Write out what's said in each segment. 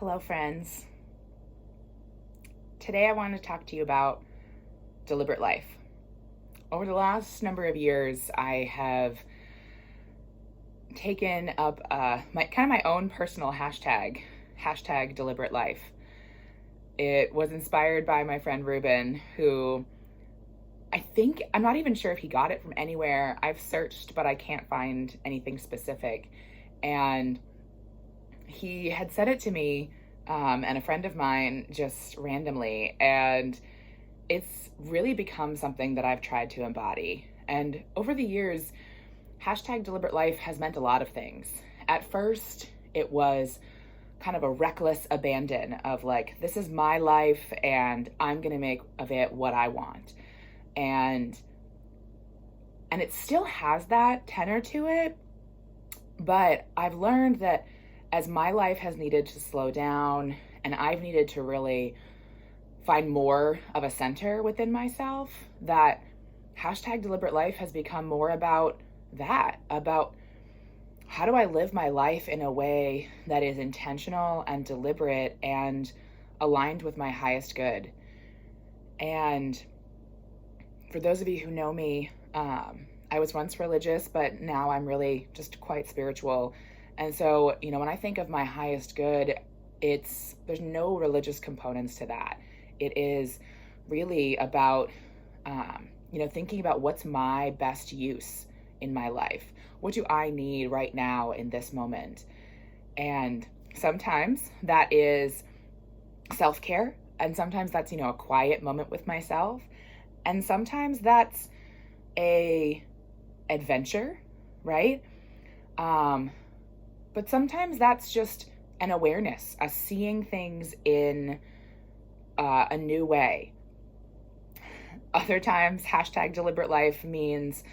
Hello, friends. Today I want to talk to you about deliberate life. Over the last number of years, I have taken up my own personal hashtag deliberate life. It was inspired by my friend Ruben, who I'm not even sure if he got it from anywhere. I've searched, but I can't find anything specific. And he had said it to me and a friend of mine just randomly, and it's really become something that I've tried to embody. And over the years, hashtag deliberate life has meant a lot of things. At first, it was kind of a reckless abandon of like, this is my life and I'm going to make of it what I want. And it still has that tenor to it, but I've learned that as my life has needed to slow down and I've needed to really find more of a center within myself, that hashtag deliberate life has become more about how do I live my life in a way that is intentional and deliberate and aligned with my highest good. And for those of you who know me, I was once religious, but now I'm really just quite spiritual. And so, when I think of my highest good, there's no religious components to that. It is really about, thinking about what's my best use in my life. What do I need right now in this moment? And sometimes that is self-care. And sometimes that's, a quiet moment with myself. And sometimes that's a adventure, right? But sometimes that's just an awareness, a seeing things in a new way. Other times, hashtag deliberate life means,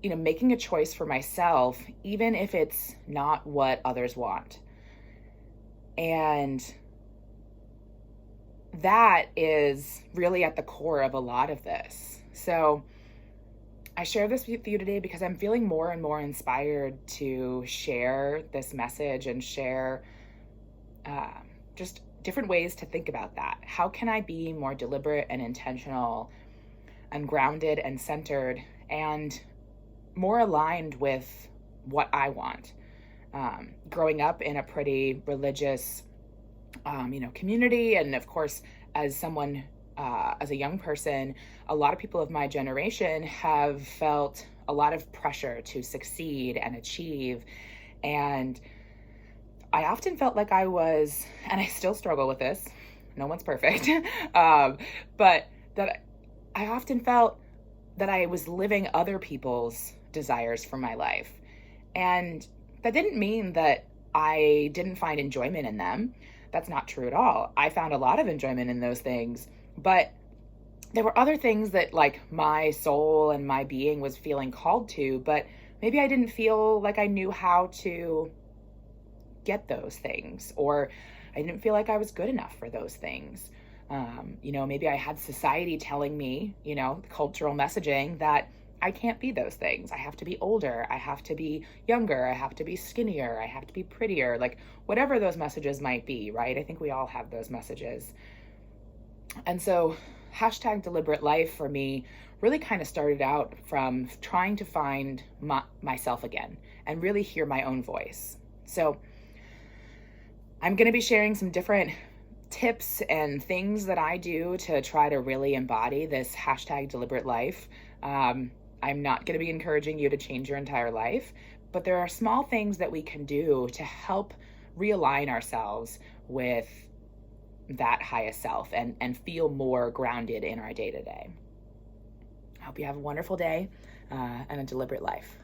making a choice for myself, even if it's not what others want. And that is really at the core of a lot of this. So I share this with you today because I'm feeling more and more inspired to share this message and share just different ways to think about that. How can I be more deliberate and intentional and grounded and centered and more aligned with what I want? Growing up in a pretty religious, community, and of course, as someone as a young person, a lot of people of my generation have felt a lot of pressure to succeed and achieve. And I often felt like I was, and I still struggle with this, no one's perfect, but that I often felt that I was living other people's desires for my life. And that didn't mean that I didn't find enjoyment in them. That's not true at all. I found a lot of enjoyment in those things. But there were other things that like my soul and my being was feeling called to, but maybe I didn't feel like I knew how to get those things, or I didn't feel like I was good enough for those things. Maybe I had society telling me, cultural messaging that I can't be those things. I have to be older. I have to be younger. I have to be skinnier. I have to be prettier, like whatever those messages might be, right? I think we all have those messages. And so hashtag deliberate life for me really kind of started out from trying to find myself again and really hear my own voice. So I'm going to be sharing some different tips and things that I do to try to really embody this hashtag deliberate life. I'm not going to be encouraging you to change your entire life, but there are small things that we can do to help realign ourselves with that highest self and feel more grounded in our day-to-day. I hope you have a wonderful day and a deliberate life.